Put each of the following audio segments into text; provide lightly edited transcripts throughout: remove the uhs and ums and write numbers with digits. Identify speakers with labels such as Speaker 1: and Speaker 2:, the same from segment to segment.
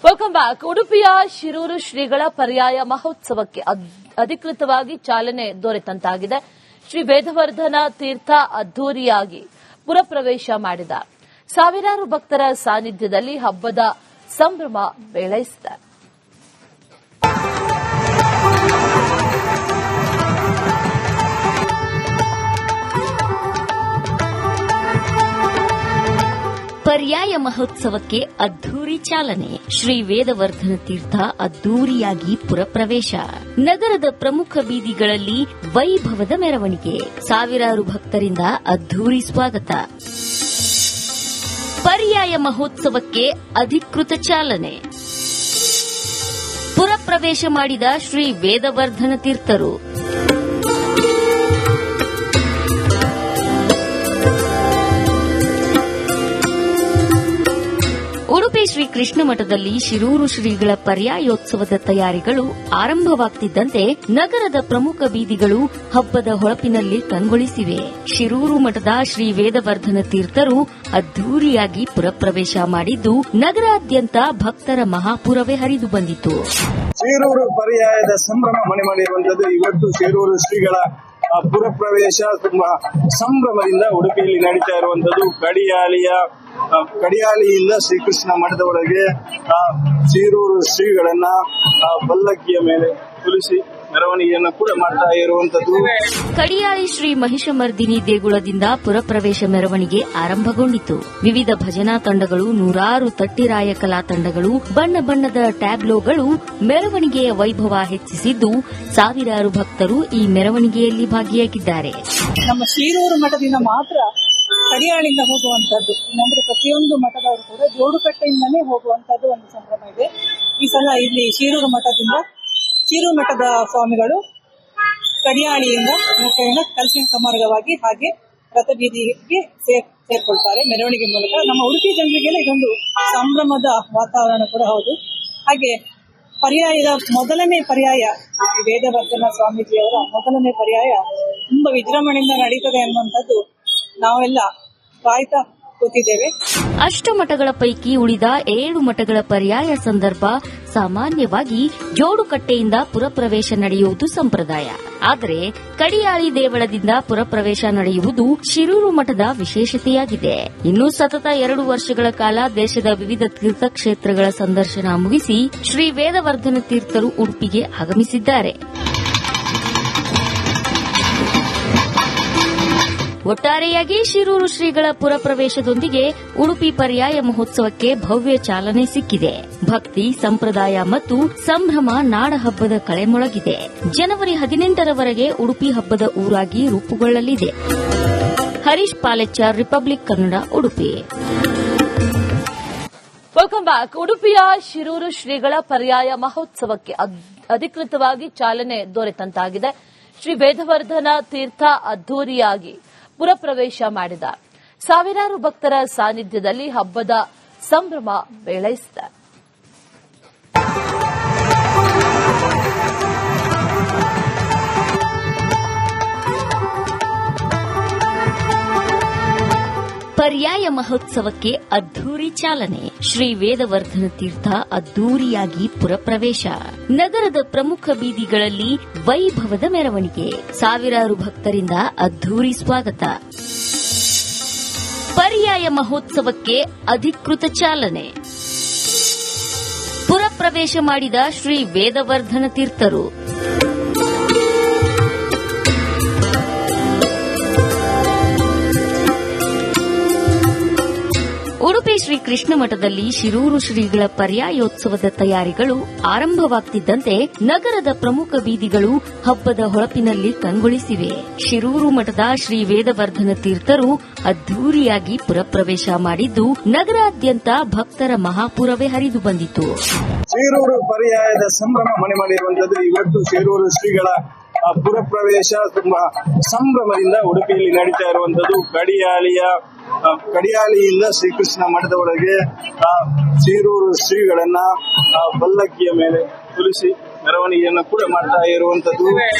Speaker 1: Welcome back. ಉಡುಪಿಯ ಶಿರೂರು ಶ್ರೀಗಳ ಪರ್ಯಾಯ ಮಹೋತ್ಸವಕ್ಕೆ ಅಧಿಕೃತವಾಗಿ ಚಾಲನೆ ದೊರೆತಂತಾಗಿದೆ. ಶ್ರೀ ವೇದವರ್ಧನ ತೀರ್ಥ ಅದ್ದೂರಿಯಾಗಿ ಪುರಪ್ರವೇಶ ಮಾಡಿದ ಸಾವಿರಾರು ಭಕ್ತರ ಸಾನ್ನಿಧ್ಯದಲ್ಲಿ ಹಬ್ಬದ ಸಂಭ್ರಮ ಮೇಳೈಸಿದೆ.
Speaker 2: ಪರ್ಯಾಯ ಮಹೋತ್ಸವಕ್ಕೆ ಅದ್ದೂರಿ ಚಾಲನೆ. ಶ್ರೀ ವೇದವರ್ಧನ ತೀರ್ಥ ಅದ್ದೂರಿಯಾಗಿ ಪುರಪ್ರವೇಶ. ನಗರದ ಪ್ರಮುಖ ಬೀದಿಗಳಲ್ಲಿ ವೈಭವದ ಮೆರವಣಿಗೆ. ಸಾವಿರಾರು ಭಕ್ತರಿಂದ ಅದ್ದೂರಿ ಸ್ವಾಗತ. ಪರ್ಯಾಯ ಮಹೋತ್ಸವಕ್ಕೆ ಅಧಿಕೃತ ಚಾಲನೆ. ಪುರಪ್ರವೇಶ ಮಾಡಿದ ಶ್ರೀ ವೇದವರ್ಧನ ತೀರ್ಥರು. ಉಡುಪಿ ಶ್ರೀ ಕೃಷ್ಣ ಮಠದಲ್ಲಿ ಶಿರೂರು ಶ್ರೀಗಳ ಪರ್ಯಾಯೋತ್ಸವದ ತಯಾರಿಗಳು ಆರಂಭವಾಗುತ್ತಿದ್ದಂತೆ ನಗರದ ಪ್ರಮುಖ ಬೀದಿಗಳು ಹಬ್ಬದ ಹೊಳಪಿನಲ್ಲಿ ಕಂಗೊಳಿಸಿವೆ. ಶಿರೂರು ಮಠದ ಶ್ರೀ ವೇದವರ್ಧನ ತೀರ್ಥರು ಅದ್ದೂರಿಯಾಗಿ ಪುರಪ್ರವೇಶ ಮಾಡಿದ್ದು ನಗರಾದ್ಯಂತ ಭಕ್ತರ ಮಹಾಪುರವೇ ಹರಿದು ಬಂದಿತು.
Speaker 3: ಶಿರೂರು ಪರ್ಯಾಯದ ಸಂಭ್ರಮ ಮನೆ ಮಾಡಿರುವಂತದ್ದು ಇವತ್ತು ಶಿರೂರು ಶ್ರೀಗಳ ಪುರಪ್ರವೇಶ ತುಂಬಾ ಸಂಭ್ರಮದಿಂದ ಉಡುಪಿಯಲ್ಲಿ ನಡೀತಾ ಇರುವಂತದ್ದು. ಕಡಿಯಾಳಿಯಿಂದ ಶ್ರೀಕೃಷ್ಣ ಮಠದವರೆಗೆ ಶಿರೂರು ಶ್ರೀಗಳನ್ನ ಪಲ್ಲಕ್ಕಿಯ ಮೇಲೆ ಕುಳಿಸಿ ಮೆರವಣಿಗೆಯನ್ನು ಕೂಡ ಮಾಡ್ತಾ ಇರುವಂತದ್ದು.
Speaker 2: ಕಡಿಯಾಳಿ ಶ್ರೀ ಮಹಿಷಮರ್ದಿನಿ ದೇಗುಲದಿಂದ ಪುರಪ್ರವೇಶ ಮೆರವಣಿಗೆ ಆರಂಭಗೊಂಡಿತು. ವಿವಿಧ ಭಜನಾ ತಂಡಗಳು, ನೂರಾರು ತಟ್ಟಿರಾಯ ಕಲಾ ತಂಡಗಳು, ಬಣ್ಣ ಬಣ್ಣದ ಟ್ಯಾಬ್ಲೋಗಳು ಮೆರವಣಿಗೆಯ ವೈಭವ ಹೆಚ್ಚಿಸಿದ್ದು ಸಾವಿರಾರು ಭಕ್ತರು ಈ ಮೆರವಣಿಗೆಯಲ್ಲಿ ಭಾಗಿಯಾಗಿದ್ದಾರೆ.
Speaker 4: ನಮ್ಮ ಶಿರೂರು ಮಠದಿಂದ ಮಾತ್ರ ಕಡಿಯಾಳಿಂದ ಹೋಗುವಂತದ್ದು, ಅಂದ್ರೆ ಪ್ರತಿಯೊಂದು ಮಠದವರು ಕೂಡ ಜೋಡುಕಟ್ಟೆಯಿಂದಲೇ ಹೋಗುವಂತದ್ದು ಒಂದು ಸಂಭ್ರಮ ಇದೆ. ಈ ಸಲ ಇಲ್ಲಿ ಶಿರೂರು ಮಠದ ಸ್ವಾಮಿಗಳು ಕಡಿಯಾಳಿಯಿಂದ ಕಲ್ಸಿನ ಮಾರ್ಗವಾಗಿ ಹಾಗೆ ರಥಬೀದಿಗೆ ಸೇರ್ಕೊಳ್ತಾರೆ ಮೆರವಣಿಗೆ ಮೂಲಕ. ನಮ್ಮ ಉಡುಪಿ ಜನರಿಗೆಲ್ಲ ಇದೊಂದು ಸಂಭ್ರಮದ ವಾತಾವರಣ ಕೂಡ ಹೌದು. ಹಾಗೆ ಪರ್ಯಾಯದ ಮೊದಲನೇ ಪರ್ಯಾಯ ವೇದವರ್ಧನ ಸ್ವಾಮೀಜಿಯವರ ಮೊದಲನೇ ಪರ್ಯಾಯ ತುಂಬಾ ವಿಜೃಂಭಣೆಯಿಂದ ನಡೀತದೆ ಅನ್ನುವಂಥದ್ದು ನಾವೆಲ್ಲ ಕಾಯ್ತಾ ಕೂತಿದ್ದೇವೆ.
Speaker 2: ಅಷ್ಟಮಠಗಳ ಪೈಕಿ ಉಳಿದ 7 ಮಠಗಳ ಪರ್ಯಾಯ ಸಂದರ್ಭ ಸಾಮಾನ್ಯವಾಗಿ ಜೋಡುಕಟ್ಟೆಯಿಂದ ಪುರಪ್ರವೇಶ ನಡೆಯುವುದು ಸಂಪ್ರದಾಯ. ಆದರೆ ಕಡಿಯಾಳಿ ದೇವಳದಿಂದ ಪುರಪ್ರವೇಶ ನಡೆಯುವುದು ಶಿರೂರು ಮಠದ ವಿಶೇಷತೆಯಾಗಿದೆ. ಇನ್ನು ಸತತ 2 ವರ್ಷಗಳ ಕಾಲ ದೇಶದ ವಿವಿಧ ತೀರ್ಥಕ್ಷೇತ್ರಗಳ ಸಂದರ್ಶನ ಮುಗಿಸಿ ಶ್ರೀ ವೇದವರ್ಧನ ತೀರ್ಥರು ಉಡುಪಿಗೆ ಆಗಮಿಸಿದ್ದಾರೆ. ಒಟ್ಟಾರೆಯಾಗಿ ಶಿರೂರು ಶ್ರೀಗಳ ಪುರಪ್ರವೇಶದೊಂದಿಗೆ ಉಡುಪಿ ಪರ್ಯಾಯ ಮಹೋತ್ಸವಕ್ಕೆ ಭವ್ಯ ಚಾಲನೆ ಸಿಕ್ಕಿದೆ. ಭಕ್ತಿ, ಸಂಪ್ರದಾಯ ಮತ್ತು ಸಂಭ್ರಮ ನಾಡಹಬ್ಬದ ಕಳೆಮೊಳಗಿದೆ. ಜನವರಿ 18ರವರೆಗೆ ಉಡುಪಿ ಹಬ್ಬದ ಊರಾಗಿ ರೂಪುಗೊಳ್ಳಲಿದೆ. Harish Palechar, republic Kannada, Udupi.
Speaker 1: Welcome back. ಉಡುಪಿಯ ಶಿರೂರು ಶ್ರೀಗಳ ಪರ್ಯಾಯ ಮಹೋತ್ಸವಕ್ಕೆ ಅಧಿಕೃತವಾಗಿ ಚಾಲನೆ ದೊರೆತಂತಾಗಿದೆ. ಶ್ರೀ ವೇದವರ್ಧನ ತೀರ್ಥ ಅದ್ದೂರಿಯಾಗಿ ಪುರಪ್ರವೇಶ ಮಾಡಿದ ಸಾವಿರಾರು ಭಕ್ತರ ಸಾನ್ನಿಧ್ಯದಲ್ಲಿ ಹಬ್ಬದ ಸಂಭ್ರಮ ಮೇಳೈಸಿದೆ.
Speaker 2: ಪರ್ಯಾಯ ಮಹೋತ್ಸವಕ್ಕೆ ಅದ್ದೂರಿ ಚಾಲನೆ. ಶ್ರೀ ವೇದವರ್ಧನ ತೀರ್ಥ ಅದ್ದೂರಿಯಾಗಿ ಪುರಪ್ರವೇಶ. ನಗರದ ಪ್ರಮುಖ ಬೀದಿಗಳಲ್ಲಿ ವೈಭವದ ಮೆರವಣಿಗೆ. ಸಾವಿರಾರು ಭಕ್ತರಿಂದ ಅದ್ದೂರಿ ಸ್ವಾಗತ. ಪರ್ಯಾಯ ಮಹೋತ್ಸವಕ್ಕೆ ಅಧಿಕೃತ ಚಾಲನೆ. ಪುರಪ್ರವೇಶ ಮಾಡಿದ ಶ್ರೀ ವೇದವರ್ಧನ ತೀರ್ಥರು. ಉಡುಪಿ ಶ್ರೀ ಕೃಷ್ಣ ಮಠದಲ್ಲಿ ಶಿರೂರು ಶ್ರೀಗಳ ಪರ್ಯಾಯೋತ್ಸವದ ತಯಾರಿಗಳು ಆರಂಭವಾಗುತ್ತಿದ್ದಂತೆ ನಗರದ ಪ್ರಮುಖ ಬೀದಿಗಳು ಹಬ್ಬದ ಹೊಳಪಿನಲ್ಲಿ ಕಂಗೊಳಿಸಿವೆ. ಶಿರೂರು ಮಠದ ಶ್ರೀ ವೇದವರ್ಧನ ತೀರ್ಥರು ಅದ್ದೂರಿಯಾಗಿ ಪುರಪ್ರವೇಶ ಮಾಡಿದ್ದು ನಗರಾದ್ಯಂತ ಭಕ್ತರ ಮಹಾಪುರವೇ ಹರಿದು ಬಂದಿತು.
Speaker 3: ಶಿರೂರು ಪರ್ಯಾಯದ ಸಂಭ್ರಮ ಮನೆ ಮಾಡಿರುವಂತದ್ದು ಇವತ್ತು ಶಿರೂರು ಶ್ರೀಗಳ ಪುರಪ್ರವೇಶ ತುಂಬಾ ಸಂಭ್ರಮದಿಂದ ಉಡುಪಿಯಲ್ಲಿ ನಡೀತಾ ಇರುವಂತದ್ದು. ಕಡಿಯಾಳಿಯಿಂದ ಶ್ರೀಕೃಷ್ಣ ಮಠದವರೆಗೆ ಶಿರೂರು ಶ್ರೀಗಳನ್ನ ಪಲ್ಲಕ್ಕಿಯ ಮೇಲೆ ಕುಳಿಸಿ ಮೆರವಣಿಗೆಯನ್ನು ಕೂಡ ಮಾಡ್ತಾ ಇರುವಂತದ್ದು.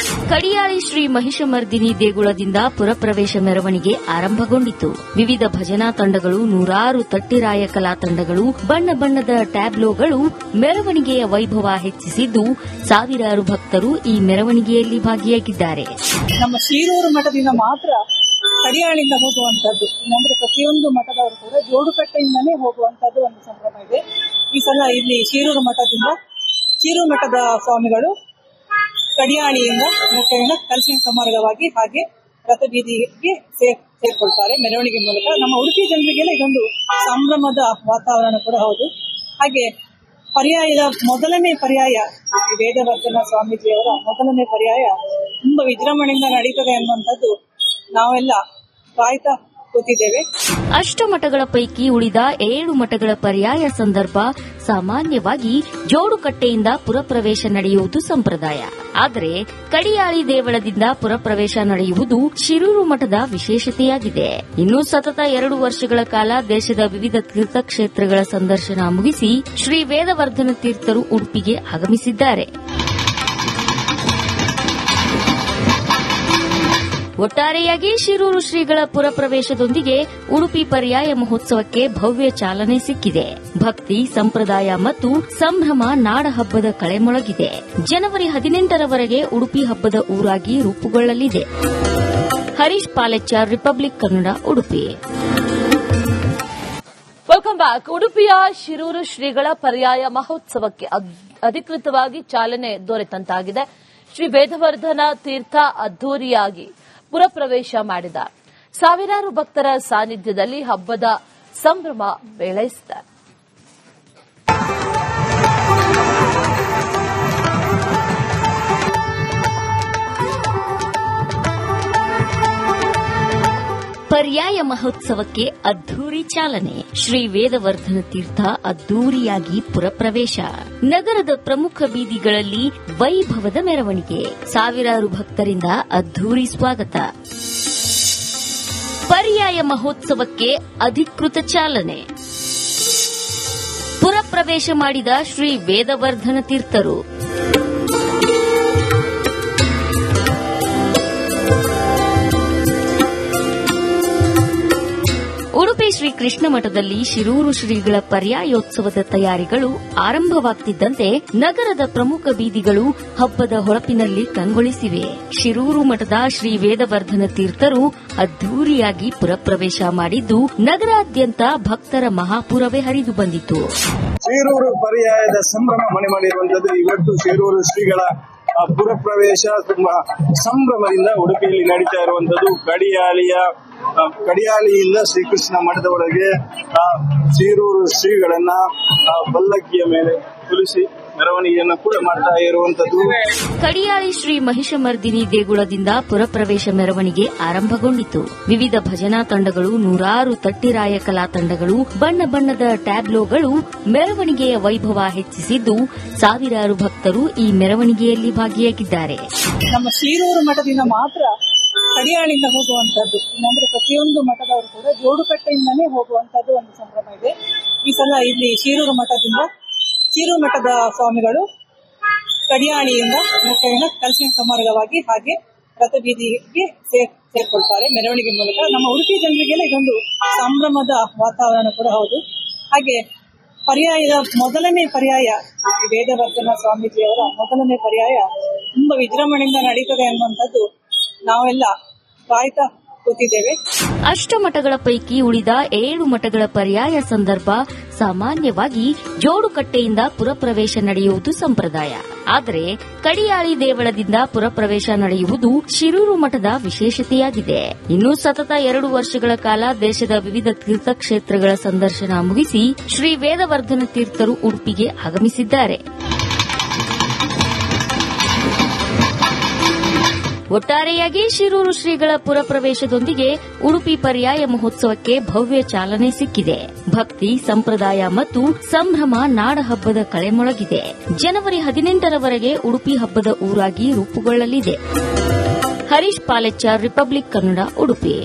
Speaker 2: ಕಡಿಯಾಳಿ ಶ್ರೀ ಮಹಿಷಮರ್ದಿನಿ ದೇಗುಲದಿಂದ ಪುರಪ್ರವೇಶ ಮೆರವಣಿಗೆ ಆರಂಭಗೊಂಡಿತು. ವಿವಿಧ ಭಜನಾ ತಂಡಗಳು, ನೂರಾರು ತಟ್ಟಿರಾಯ ಕಲಾ ತಂಡಗಳು, ಬಣ್ಣ ಬಣ್ಣದ ಟ್ಯಾಬ್ಲೋಗಳು ಮೆರವಣಿಗೆಯ ವೈಭವ ಹೆಚ್ಚಿಸಿದ್ದು, ಸಾವಿರಾರು ಭಕ್ತರು ಈ ಮೆರವಣಿಗೆಯಲ್ಲಿ ಭಾಗಿಯಾಗಿದ್ದಾರೆ.
Speaker 4: ನಮ್ಮ ಶಿರೂರು ಮಠದಿಂದ ಮಾತ್ರ ಕಡಿಯಾಳಿಂದ ಹೋಗುವಂತದ್ದು, ಇಲ್ಲಾಂದ್ರೆ ಪ್ರತಿಯೊಂದು ಮಠದವರು ಕೂಡ ಜೋಡುಕಟ್ಟೆಯಿಂದನೇ ಹೋಗುವಂತದ್ದು ಒಂದು ಸಂಭ್ರಮ ಇದೆ. ಈ ಸಲ ಇಲ್ಲಿ ಶಿರೂರು ಮಠದ ಸ್ವಾಮಿಗಳು ಕಡಿಯಾಳಿಯಿಂದ ಕಲಸಿನ ಸಮಾರ್ಗವಾಗಿ ಹಾಗೆ ರಥಬೀದಿಗೆ ಸೇರ್ಕೊಳ್ತಾರೆ ಮೆರವಣಿಗೆ ಮೂಲಕ. ನಮ್ಮ ಉಡುಪಿ ಜನರಿಗೆಲ್ಲ ಇದೊಂದು ಸಂಭ್ರಮದ ವಾತಾವರಣ ಕೂಡ ಹೌದು. ಹಾಗೆ ಮೊದಲನೇ ಪರ್ಯಾಯ ವೇದವರ್ಧನ ಸ್ವಾಮೀಜಿಯವರ ಮೊದಲನೇ ಪರ್ಯಾಯ ತುಂಬಾ ವಿಜೃಂಭಣೆಯಿಂದ ನಡೀತದೆ ಅನ್ನುವಂಥದ್ದು ನಾವೆಲ್ಲ ಕಾಯ್ತಾ ಕೂತಿದ್ದೇವೆ.
Speaker 2: ಅಷ್ಟಮಠಗಳ ಪೈಕಿ ಉಳಿದ 7 ಮಠಗಳ ಪರ್ಯಾಯ ಸಂದರ್ಭ ಸಾಮಾನ್ಯವಾಗಿ ಜೋಡುಕಟ್ಟೆಯಿಂದ ಪುರಪ್ರವೇಶ ನಡೆಯುವುದು ಸಂಪ್ರದಾಯ. ಆದರೆ ಕಡಿಯಾಳಿ ದೇವಳದಿಂದ ಪುರಪ್ರವೇಶ ನಡೆಯುವುದು ಶಿರೂರು ಮಠದ ವಿಶೇಷತೆಯಾಗಿದೆ. ಇನ್ನು ಸತತ 2 ವರ್ಷಗಳ ಕಾಲ ದೇಶದ ವಿವಿಧ ತೀರ್ಥಕ್ಷೇತ್ರಗಳ ಸಂದರ್ಶನ ಮುಗಿಸಿ ಶ್ರೀ ವೇದವರ್ಧನ ತೀರ್ಥರು ಉಡುಪಿಗೆ ಆಗಮಿಸಿದ್ದಾರೆ. ಒಟ್ಟಾರೆಯಾಗಿ ಶಿರೂರು ಶ್ರೀಗಳ ಪುರಪ್ರವೇಶದೊಂದಿಗೆ ಉಡುಪಿ ಪರ್ಯಾಯ ಮಹೋತ್ಸವಕ್ಕೆ ಭವ್ಯ ಚಾಲನೆ ಸಿಕ್ಕಿದೆ. ಭಕ್ತಿ, ಸಂಪ್ರದಾಯ ಮತ್ತು ಸಂಭ್ರಮ ನಾಡಹಬ್ಬದ ಕಳೆಮೊಳಗಿದೆ. ಜನವರಿ 18ರವರೆಗೆ ಉಡುಪಿ ಹಬ್ಬದ ಊರಾಗಿ ರೂಪುಗೊಳ್ಳಲಿದೆ. Harish Palechar, republic Kannada, Udupi.
Speaker 1: Welcome back. ಉಡುಪಿಯ ಶಿರೂರು ಶ್ರೀಗಳ ಪರ್ಯಾಯ ಮಹೋತ್ಸವಕ್ಕೆ ಅಧಿಕೃತವಾಗಿ ಚಾಲನೆ ದೊರೆತಂತಾಗಿದೆ. ಶ್ರೀ ವೇದವರ್ಧನ ತೀರ್ಥ ಅದ್ದೂರಿಯಾಗಿ ಪುರಪ್ರವೇಶ ಮಾಡಿದ ಸಾವಿರಾರು ಭಕ್ತರ ಸಾನ್ನಿಧ್ಯದಲ್ಲಿ ಹಬ್ಬದ ಸಂಭ್ರಮ ಮೇಳೈಸಿದ್ದಾರೆ.
Speaker 2: ಪರ್ಯಾಯ ಮಹೋತ್ಸವಕ್ಕೆ ಅದ್ದೂರಿ ಚಾಲನೆ. ಶ್ರೀ ವೇದವರ್ಧನ ತೀರ್ಥ ಅದ್ದೂರಿಯಾಗಿ ಪುರಪ್ರವೇಶ. ನಗರದ ಪ್ರಮುಖ ಬೀದಿಗಳಲ್ಲಿ ವೈಭವದ ಮೆರವಣಿಗೆ. ಸಾವಿರಾರು ಭಕ್ತರಿಂದ ಅದ್ದೂರಿ ಸ್ವಾಗತ. ಪರ್ಯಾಯ ಮಹೋತ್ಸವಕ್ಕೆ ಅಧಿಕೃತ ಚಾಲನೆ. ಪುರಪ್ರವೇಶ ಮಾಡಿದ ಶ್ರೀ ವೇದವರ್ಧನ ತೀರ್ಥರು. ಉಡುಪಿ ಶ್ರೀ ಕೃಷ್ಣ ಮಠದಲ್ಲಿ ಶಿರೂರು ಶ್ರೀಗಳ ಪರ್ಯಾಯೋತ್ಸವದ ತಯಾರಿಗಳು ಆರಂಭವಾಗುತ್ತಿದ್ದಂತೆ ನಗರದ ಪ್ರಮುಖ ಬೀದಿಗಳು ಹಬ್ಬದ ಹೊಳಪಿನಲ್ಲಿ ಕಂಗೊಳಿಸಿವೆ. ಶಿರೂರು ಮಠದ ಶ್ರೀ ವೇದವರ್ಧನ ತೀರ್ಥರು ಅದ್ದೂರಿಯಾಗಿ ಪುರಪ್ರವೇಶ ಮಾಡಿದ್ದು ನಗರಾದ್ಯಂತ ಭಕ್ತರ ಮಹಾಪೂರವೇ ಹರಿದು ಬಂದಿತು.
Speaker 3: ಶಿರೂರು ಪರ್ಯಾಯದ ಸಂಭ್ರಮ ಮನೆ ಮಾಡಿರುವಂತದ್ದು ಇವತ್ತು ಶಿರೂರು ಶ್ರೀಗಳ ಪುರಪ್ರವೇಶ ತುಂಬಾ ಸಂಭ್ರಮದಿಂದ ಉಡುಪಿಯಲ್ಲಿ ನಡೀತಾ ಇರುವಂತದ್ದು. ಕಡಿಯಾಳಿಯಿಂದ ಶ್ರೀಕೃಷ್ಣ ಮಠದವರೆಗೆ ಶಿರೂರು ಶ್ರೀಗಳನ್ನ ಪಲ್ಲಕ್ಕಿಯ ಮೇಲೆ ಕುಳಿಸಿ ಮೆರವಣಿಗೆಯನ್ನು ಕೂಡ ಮಾಡ್ತಾ ಇರುವಂತದ್ದು.
Speaker 2: ಕಡಿಯಾಳಿ ಶ್ರೀ ಮಹಿಷಮರ್ದಿನಿ ದೇಗುಲದಿಂದ ಪುರಪ್ರವೇಶ ಮೆರವಣಿಗೆ ಆರಂಭಗೊಂಡಿತು. ವಿವಿಧ ಭಜನಾ ತಂಡಗಳು, ನೂರಾರು ತಟ್ಟಿರಾಯ ಕಲಾ ತಂಡಗಳು, ಬಣ್ಣ ಬಣ್ಣದ ಟ್ಯಾಬ್ಲೋಗಳು ಮೆರವಣಿಗೆಯ ವೈಭವ ಹೆಚ್ಚಿಸಿದ್ದು, ಸಾವಿರಾರು ಭಕ್ತರು ಈ ಮೆರವಣಿಗೆಯಲ್ಲಿ ಭಾಗಿಯಾಗಿದ್ದಾರೆ.
Speaker 4: ನಮ್ಮ ಶಿರೂರು ಮಠದಿಂದ ಮಾತ್ರ ಕಡಿಯಾಳಿಂದ ಹೋಗುವಂತದ್ದು, ಇಲ್ಲಾಂದ್ರೆ ಪ್ರತಿಯೊಂದು ಮಠದವರು ಕೂಡ ಜೋಡುಕಟ್ಟೆಯಿಂದನೇ ಹೋಗುವಂತದ್ದು ಒಂದು ಸಂಭ್ರಮ ಇದೆ. ಈ ಸಲ ಇಲ್ಲಿ ಶಿರೂರು ಮಠದ ಸ್ವಾಮಿಗಳು ಕಡಿಯಾಳಿಯಿಂದ ಕಲಸಿನ ಸಮಾರ್ಗವಾಗಿ ಹಾಗೆ ರಥಬೀದಿಗೆ ಸೇರ್ಕೊಳ್ತಾರೆ ಮೆರವಣಿಗೆ ಮೂಲಕ. ನಮ್ಮ ಉಡುಪಿ ಜನರಿಗೆಲ್ಲ ಇದೊಂದು ಸಂಭ್ರಮದ ವಾತಾವರಣ ಕೂಡ ಹೌದು. ಹಾಗೆ ಮೊದಲನೇ ಪರ್ಯಾಯ ವೇದವರ್ಧನ ಸ್ವಾಮೀಜಿಯವರ ಮೊದಲನೇ ಪರ್ಯಾಯ ತುಂಬಾ ವಿಜೃಂಭಣೆಯಿಂದ ನಡೀತದೆ ಅನ್ನುವಂಥದ್ದು ನಾವೆಲ್ಲ ಕಾಯ್ತಾ ಕೂತಿದ್ದೇವೆ.
Speaker 2: ಅಷ್ಟಮಠಗಳ ಪೈಕಿ ಉಳಿದ 7 ಮಠಗಳ ಪರ್ಯಾಯ ಸಂದರ್ಭ ಸಾಮಾನ್ಯವಾಗಿ ಜೋಡುಕಟ್ಟೆಯಿಂದ ಪುರಪ್ರವೇಶ ನಡೆಯುವುದು ಸಂಪ್ರದಾಯ. ಆದರೆ ಕಡಿಯಾಳಿ ದೇವಳದಿಂದ ಪುರಪ್ರವೇಶ ನಡೆಯುವುದು ಶಿರೂರು ಮಠದ ವಿಶೇಷತೆಯಾಗಿದೆ. ಇನ್ನು ಸತತ 2 ವರ್ಷಗಳ ಕಾಲ ದೇಶದ ವಿವಿಧ ತೀರ್ಥಕ್ಷೇತ್ರಗಳ ಸಂದರ್ಶನ ಮುಗಿಸಿ ಶ್ರೀ ವೇದವರ್ಧನ ತೀರ್ಥರು ಉಡುಪಿಗೆ ಆಗಮಿಸಿದ್ದಾರೆ. ಒಟ್ಟಾರೆಯಾಗಿ ಶಿರೂರು ಶ್ರೀಗಳ ಪುರಪ್ರವೇಶದೊಂದಿಗೆ ಉಡುಪಿ ಪರ್ಯಾಯ ಮಹೋತ್ಸವಕ್ಕೆ ಭವ್ಯ ಚಾಲನೆ ಸಿಕ್ಕಿದೆ. ಭಕ್ತಿ, ಸಂಪ್ರದಾಯ ಮತ್ತು ಸಂಭ್ರಮ ನಾಡಹಬ್ಬದ ಕಳೆಮೊಳಗಿದೆ. ಜನವರಿ 18ರವರೆಗೆ ಉಡುಪಿ ಹಬ್ಬದ ಊರಾಗಿ ರೂಪುಗೊಳ್ಳಲಿದೆ. ಹರೀಶ್ ಪಾಲೆಚ್ಚಾರ್, ರಿಪಬ್ಲಿಕ್ ಕನ್ನಡ, ಉಡುಪಿ.